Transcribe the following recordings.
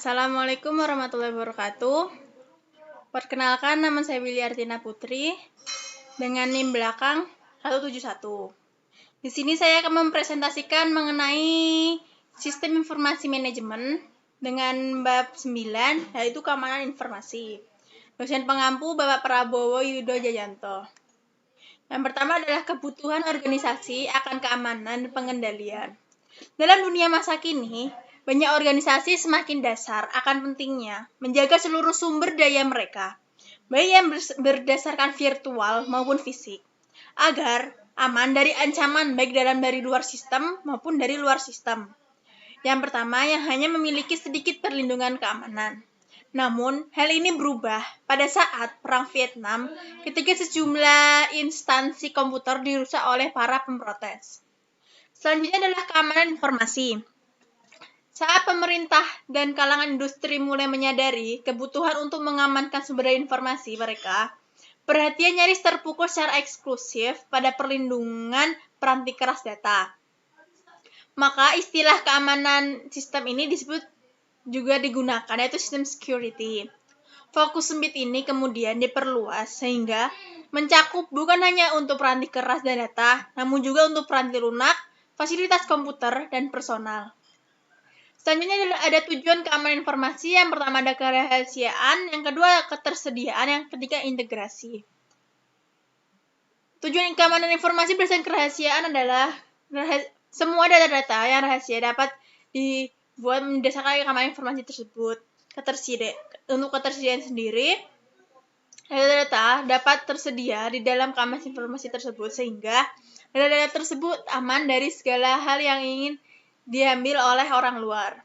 Assalamualaikum warahmatullahi wabarakatuh. Perkenalkan, nama saya Willy Artina Putri dengan NIM belakang 171. Di sini saya akan mempresentasikan mengenai sistem informasi manajemen dengan bab 9, yaitu keamanan informasi. Dosen pengampu Bapak Prabowo Yudo Jayanto. Yang pertama adalah kebutuhan organisasi akan keamanan dan pengendalian. Dalam dunia masa kini, banyak organisasi semakin dasar akan pentingnya menjaga seluruh sumber daya mereka, baik yang berdasarkan virtual maupun fisik, agar aman dari ancaman baik dari luar sistem maupun dari luar sistem. Yang pertama, yang hanya memiliki sedikit perlindungan keamanan. Namun, hal ini berubah pada saat Perang Vietnam ketika sejumlah instansi komputer dirusak oleh para pemprotes. Selanjutnya adalah keamanan informasi. Saat pemerintah dan kalangan industri mulai menyadari kebutuhan untuk mengamankan sumber daya informasi mereka, perhatian nyaris terpukul secara eksklusif pada perlindungan peranti keras data. Maka istilah keamanan sistem ini disebut juga digunakan, yaitu sistem security. Fokus sempit ini kemudian diperluas sehingga mencakup bukan hanya untuk peranti keras dan data, namun juga untuk peranti lunak, fasilitas komputer, dan personal. Selanjutnya ada tujuan keamanan informasi. Yang pertama ada kerahasiaan, yang kedua ketersediaan, yang ketiga integrasi. Tujuan keamanan informasi berdasarkan kerahasiaan adalah semua data-data yang rahasia dapat dibuat berdasarkan keamanan informasi tersebut. Untuk ketersediaan sendiri, data-data dapat tersedia di dalam keamanan informasi tersebut sehingga data-data tersebut aman dari segala hal yang ingin diambil oleh orang luar.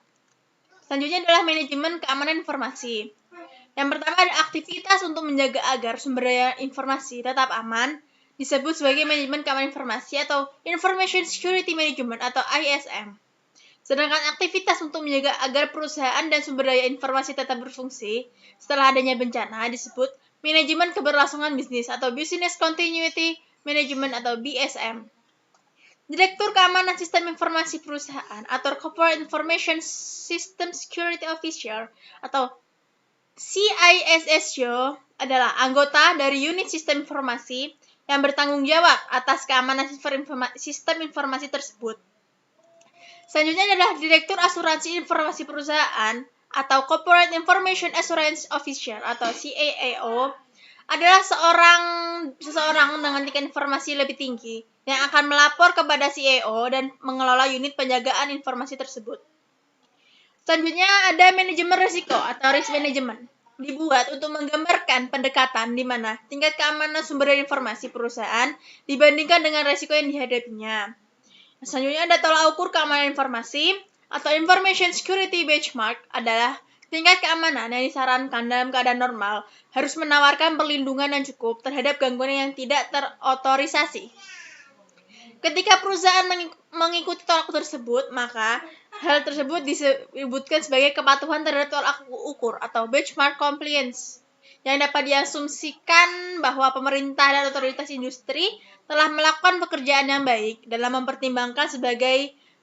Selanjutnya adalah manajemen keamanan informasi. Yang pertama ada aktivitas untuk menjaga agar sumber daya informasi tetap aman, disebut sebagai manajemen keamanan informasi atau Information Security Management atau ISM. Sedangkan aktivitas untuk menjaga agar perusahaan dan sumber daya informasi tetap berfungsi setelah adanya bencana disebut manajemen keberlangsungan bisnis atau Business Continuity Management atau BSM. Direktur Keamanan Sistem Informasi Perusahaan atau Corporate Information System Security Officer atau CISSO adalah anggota dari unit sistem informasi yang bertanggung jawab atas keamanan sistem informasi tersebut. Selanjutnya adalah Direktur Asuransi Informasi Perusahaan atau Corporate Information Assurance Officer atau CAAO adalah seseorang dengan tingkat informasi lebih tinggi yang akan melapor kepada CEO dan mengelola unit penjagaan informasi tersebut. Selanjutnya ada manajemen risiko atau risk management. Dibuat untuk menggambarkan pendekatan di mana tingkat keamanan sumber daya informasi perusahaan dibandingkan dengan risiko yang dihadapinya. Selanjutnya ada tolak ukur keamanan informasi atau Information Security Benchmark adalah tingkat keamanan yang disarankan dalam keadaan normal harus menawarkan perlindungan yang cukup terhadap gangguan yang tidak terotorisasi. Ketika perusahaan mengikuti tolak ukur tersebut, maka hal tersebut disebutkan sebagai kepatuhan terhadap tolak ukur atau benchmark compliance, yang dapat diasumsikan bahwa pemerintah dan otoritas industri telah melakukan pekerjaan yang baik dalam mempertimbangkan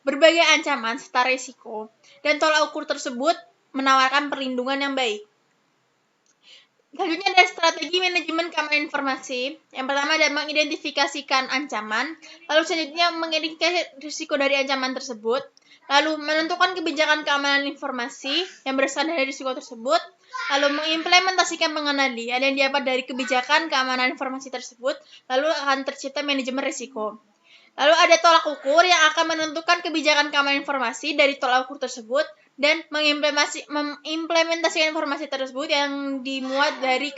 berbagai ancaman serta risiko, dan tolak ukur tersebut menawarkan perlindungan yang baik. Selanjutnya ada strategi manajemen keamanan informasi. Yang pertama adalah mengidentifikasikan ancaman, lalu selanjutnya mengidentifikasi risiko dari ancaman tersebut, lalu menentukan kebijakan keamanan informasi yang berdasarkan dari risiko tersebut, lalu mengimplementasikan pengendalian yang dapat dari kebijakan keamanan informasi tersebut, lalu akan tercipta manajemen risiko. Lalu ada tolak ukur yang akan menentukan kebijakan keamanan informasi dari tolak ukur tersebut dan mengimplementasikan informasi tersebut yang dimuat dari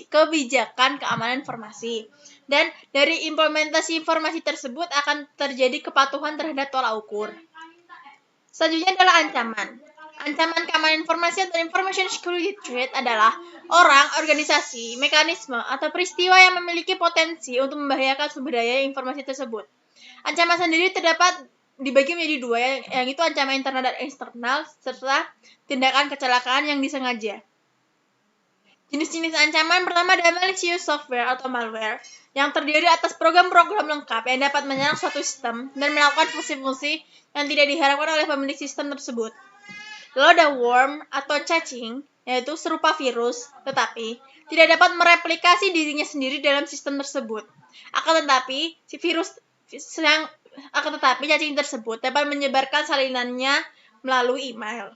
kebijakan keamanan informasi. Dan dari implementasi informasi tersebut akan terjadi kepatuhan terhadap tolak ukur. Selanjutnya adalah ancaman. Ancaman keamanan informasi atau Information Security Threat adalah orang, organisasi, mekanisme, atau peristiwa yang memiliki potensi untuk membahayakan sumber daya informasi tersebut. Ancaman sendiri terdapat dibagi menjadi dua, yang itu ancaman internal dan eksternal, serta tindakan kecelakaan yang disengaja. Jenis-jenis ancaman pertama adalah malicious software atau malware, yang terdiri atas program-program lengkap yang dapat menyerang suatu sistem dan melakukan fungsi-fungsi yang tidak diharapkan oleh pemilik sistem tersebut. Lalu ada worm atau cacing, yaitu serupa virus, tetapi tidak dapat mereplikasi dirinya sendiri dalam sistem tersebut. Akan tetapi cacing tersebut dapat menyebarkan salinannya melalui email.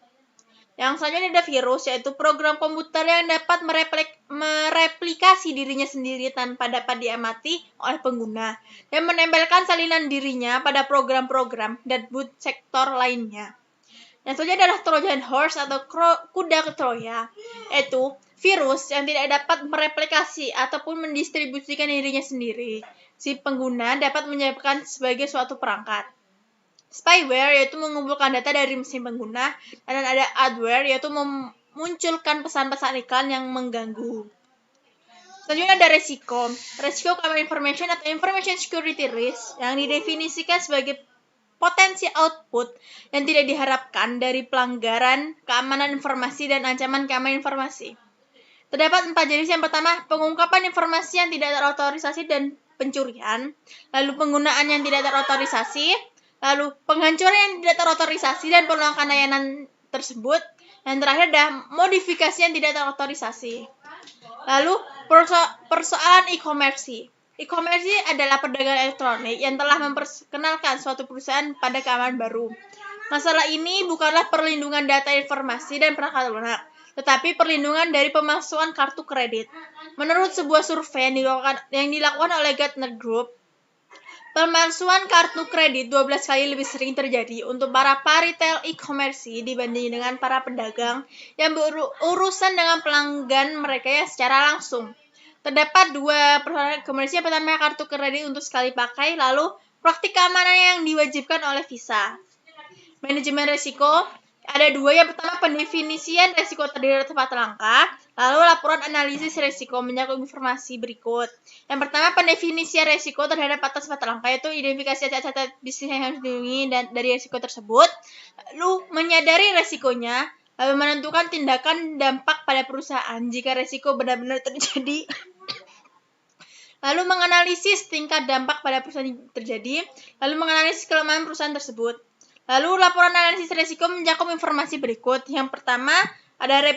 Yang selanjutnya ada virus, yaitu program komputer yang dapat mereplikasi dirinya sendiri tanpa dapat diamati oleh pengguna dan menempelkan salinan dirinya pada program-program dan boot sektor lainnya. Yang selanjutnya adalah Trojan Horse atau kuda Troya, yaitu virus yang tidak dapat mereplikasi ataupun mendistribusikan dirinya sendiri. Si pengguna dapat menyebabkan sebagai suatu perangkat. Spyware yaitu mengumpulkan data dari mesin pengguna, dan ada adware yaitu memunculkan pesan-pesan iklan yang mengganggu. Selanjutnya ada resiko. Resiko common information atau information security risk yang didefinisikan sebagai potensi output yang tidak diharapkan dari pelanggaran keamanan informasi dan ancaman keamanan informasi. Terdapat 4 jenis. Yang pertama, pengungkapan informasi yang tidak terotorisasi dan pencurian, lalu penggunaan yang tidak terotorisasi, lalu penghancuran yang tidak terotorisasi dan penolakan layanan tersebut. Yang terakhir ada modifikasi yang tidak terotorisasi. Lalu persoalan e-commerce. E-commerce adalah perdagangan elektronik yang telah memperkenalkan suatu perusahaan pada keamanan baru. Masalah ini bukanlah perlindungan data informasi dan perangkat lunak, tetapi perlindungan dari pemalsuan kartu kredit. Menurut sebuah survei yang dilakukan oleh Gartner Group, pemalsuan kartu kredit 12 kali lebih sering terjadi untuk para retail e-commerce dibanding dengan para pedagang yang berurusan dengan pelanggan mereka yang secara langsung. Terdapat 2 persoalan e-commerce. Yang pertama, kartu kredit untuk sekali pakai, lalu praktik keamanan yang diwajibkan oleh Visa. Manajemen risiko ada 2. Yang pertama, pendefinisian risiko terdiri dari tempat langkah, lalu laporan analisis risiko mencakup informasi berikut. Yang pertama, pendefinisian risiko terhadap atas tempat langkah, yaitu identifikasi cacat bisnis yang harus dilindungi dari risiko tersebut, lalu menyadari risikonya, lalu menentukan tindakan dampak pada perusahaan jika risiko benar-benar terjadi, lalu menganalisis tingkat dampak pada perusahaan yang terjadi, lalu menganalisis kelemahan perusahaan tersebut. Lalu laporan analisis risiko mencakup informasi berikut. Yang pertama, ada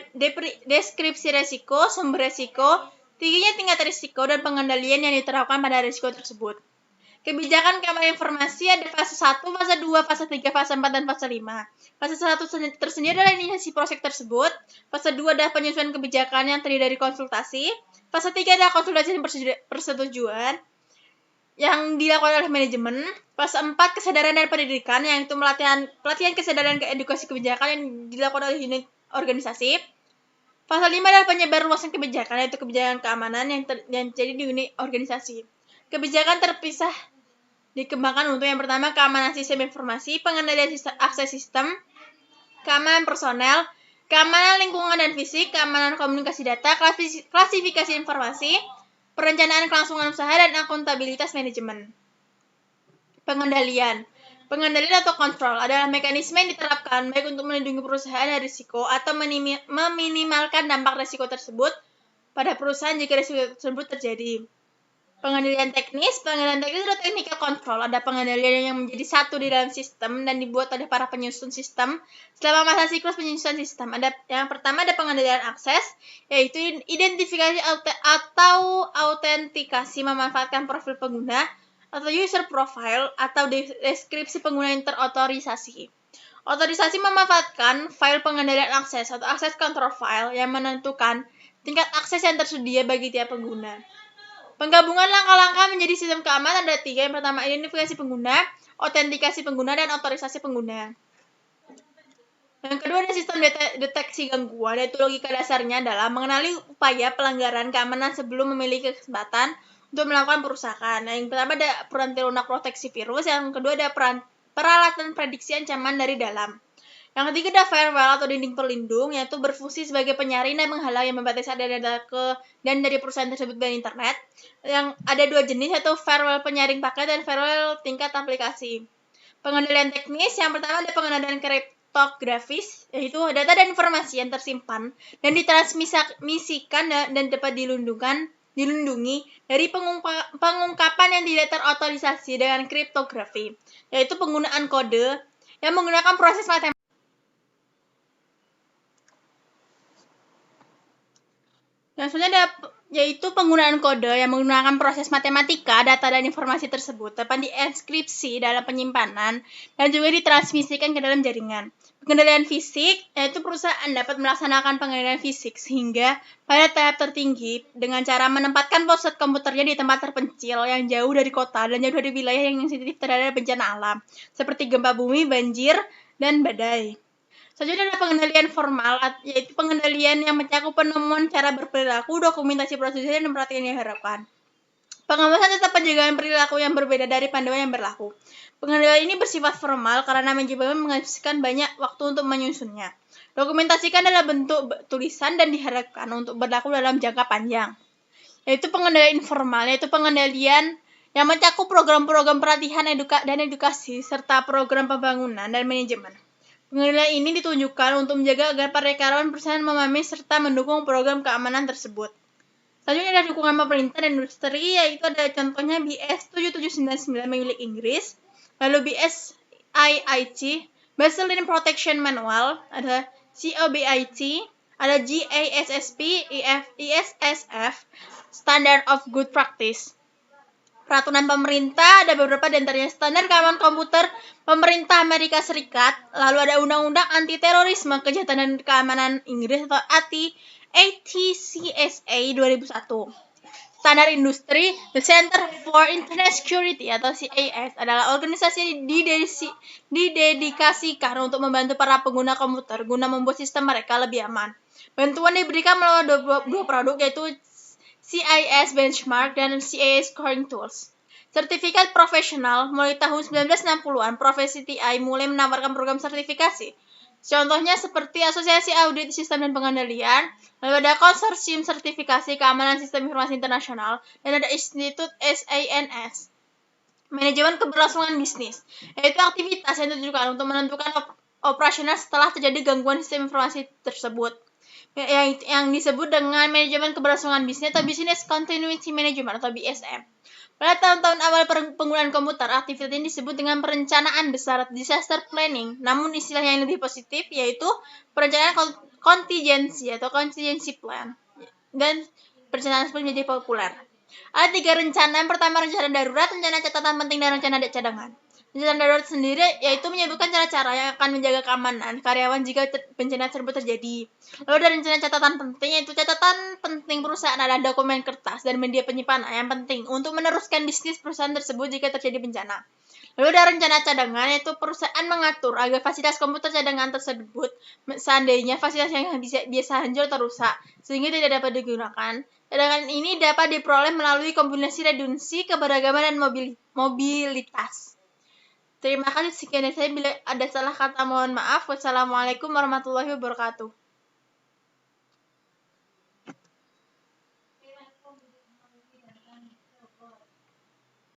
deskripsi risiko, sumber risiko, tingginya tingkat risiko, dan pengendalian yang diterapkan pada risiko tersebut. Kebijakan keamanan informasi ada fase 1, fase 2, fase 3, fase 4, dan fase 5. Fase 1 tersendiri adalah inisiasi proses tersebut. Fase 2 adalah penyusunan kebijakan yang terdiri dari konsultasi. Fase 3 adalah konsultasi dan persetujuan yang dilakukan oleh manajemen. Fase 4, kesadaran dan pendidikan, yaitu pelatihan kesadaran ke edukasi kebijakan yang dilakukan oleh unit organisasi. Fase 5 adalah penyebaran luasan kebijakan, yaitu kebijakan keamanan yang terjadi di unit organisasi. Kebijakan terpisah dikembangkan untuk yang pertama, keamanan sistem informasi, pengendalian akses sistem, keamanan personel, keamanan lingkungan dan fisik, keamanan komunikasi data, klasifikasi informasi, perencanaan kelangsungan usaha, dan akuntabilitas manajemen. Pengendalian atau kontrol adalah mekanisme yang diterapkan baik untuk melindungi perusahaan dari risiko atau meminimalkan dampak risiko tersebut pada perusahaan jika risiko tersebut terjadi. Pengendalian teknis adalah technical control. Ada pengendalian yang menjadi satu di dalam sistem dan dibuat oleh para penyusun sistem selama masa siklus penyusunan sistem. Yang pertama ada pengendalian akses, yaitu identifikasi atau autentikasi memanfaatkan profil pengguna atau user profile atau deskripsi pengguna yang terotorisasi. Otorisasi memanfaatkan file pengendalian akses atau access control file yang menentukan tingkat akses yang tersedia bagi tiap pengguna. Penggabungan langkah-langkah menjadi sistem keamanan ada 3. Yang pertama, identifikasi pengguna, autentikasi pengguna, dan otorisasi pengguna. Yang kedua ada sistem deteksi gangguan, yaitu logika dasarnya adalah mengenali upaya pelanggaran keamanan sebelum memiliki kesempatan untuk melakukan perusakan. Yang pertama ada peranti lunak proteksi virus, yang kedua ada peralatan prediksi ancaman dari dalam. Yang ketiga ada firewall atau dinding pelindung, yaitu berfungsi sebagai penyaring dan menghalang yang membatasi data dan dari perusahaan tersebut dari internet. Yang ada 2 jenis, yaitu firewall penyaring paket dan firewall tingkat aplikasi. Pengendalian teknis, yang pertama ada pengendalian kriptografis, yaitu data dan informasi yang tersimpan dan ditransmisikan dan dapat dilindungi dari pengungkapan yang tidak terotorisasi dengan kriptografi, yaitu penggunaan kode yang menggunakan proses matematik. Yang selanjutnya yaitu penggunaan kode yang menggunakan proses matematika, data dan informasi tersebut dapat dienkripsi dalam penyimpanan dan juga ditransmisikan ke dalam jaringan. Pengendalian fisik, yaitu perusahaan dapat melaksanakan pengendalian fisik sehingga pada tahap tertinggi dengan cara menempatkan pusat komputernya di tempat terpencil yang jauh dari kota dan jauh dari wilayah yang sensitif terhadap bencana alam, seperti gempa bumi, banjir, dan badai. Selanjutnya ada pengendalian formal, yaitu pengendalian yang mencakup penemuan cara berperilaku, dokumentasi prosedur, dan perhatian yang diharapkan. Pengawasan tetap penjagaan perilaku yang berbeda dari panduan yang berlaku. Pengendalian ini bersifat formal karena manajemen menghabiskan banyak waktu untuk menyusunnya. Dokumentasikan dalam bentuk tulisan dan diharapkan untuk berlaku dalam jangka panjang. Yaitu pengendalian informal, yaitu pengendalian yang mencakup program-program pelatihan dan edukasi, serta program pembangunan dan manajemen. Pengendalian ini ditunjukkan untuk menjaga agar para karyawan perusahaan memahami serta mendukung program keamanan tersebut. Selanjutnya ada dukungan pemerintah dan industri, yaitu ada contohnya BS 7799 milik Inggris, lalu BS IIT, Baseline Protection Manual, ada COBIT, ada GASSP, ISSF, Standard of Good Practice. Peraturan pemerintah, ada beberapa di antaranya standar keamanan komputer pemerintah Amerika Serikat, lalu ada undang-undang anti terorisme, kejahatan dan keamanan Inggris atau ATCSA 2001. Standar industri, The Center for Internet Security atau CIS adalah organisasi didedikasikan untuk membantu para pengguna komputer guna membuat sistem mereka lebih aman. Bantuan diberikan melalui dua produk, yaitu CIS Benchmark dan CIS Scoring Tools. Sertifikat profesional, mulai tahun 1960-an, profesi TI mulai menawarkan program sertifikasi. Contohnya seperti Asosiasi Audit Sistem dan Pengendalian, lalu ada Konsorsium Sertifikasi Keamanan Sistem Informasi Internasional, dan ada Institut SANS. Manajemen keberlangsungan bisnis, yaitu aktivitas yang ditujukan untuk menentukan operasional setelah terjadi gangguan sistem informasi tersebut. Yang disebut dengan manajemen keberlangsungan bisnis atau Business Continuity Management atau BSM. Pada tahun-tahun awal penggunaan komputer, aktivitas ini disebut dengan perencanaan besar, disaster planning. Namun istilah yang lebih positif yaitu perencanaan kontingensi atau contingency plan. Dan perencanaan seperti menjadi populer. Ada 3 rencana. Yang pertama, rencana darurat, rencana catatan penting, dan rencana cadangan. Rencana darurat sendiri yaitu menyebutkan cara-cara yang akan menjaga keamanan karyawan jika bencana tersebut terjadi. Lalu ada rencana catatan penting, yaitu catatan penting perusahaan adalah dokumen kertas dan media penyimpanan yang penting untuk meneruskan bisnis perusahaan tersebut jika terjadi bencana. Lalu ada rencana cadangan, yaitu perusahaan mengatur agar fasilitas komputer cadangan tersebut seandainya fasilitas yang biasa hancur atau rusak sehingga tidak dapat digunakan. Cadangan ini dapat diperoleh melalui kombinasi redundansi, keberagaman, dan mobilitas. Terima kasih, sekian dari saya. Bila ada salah kata mohon maaf. Wassalamualaikum warahmatullahi wabarakatuh.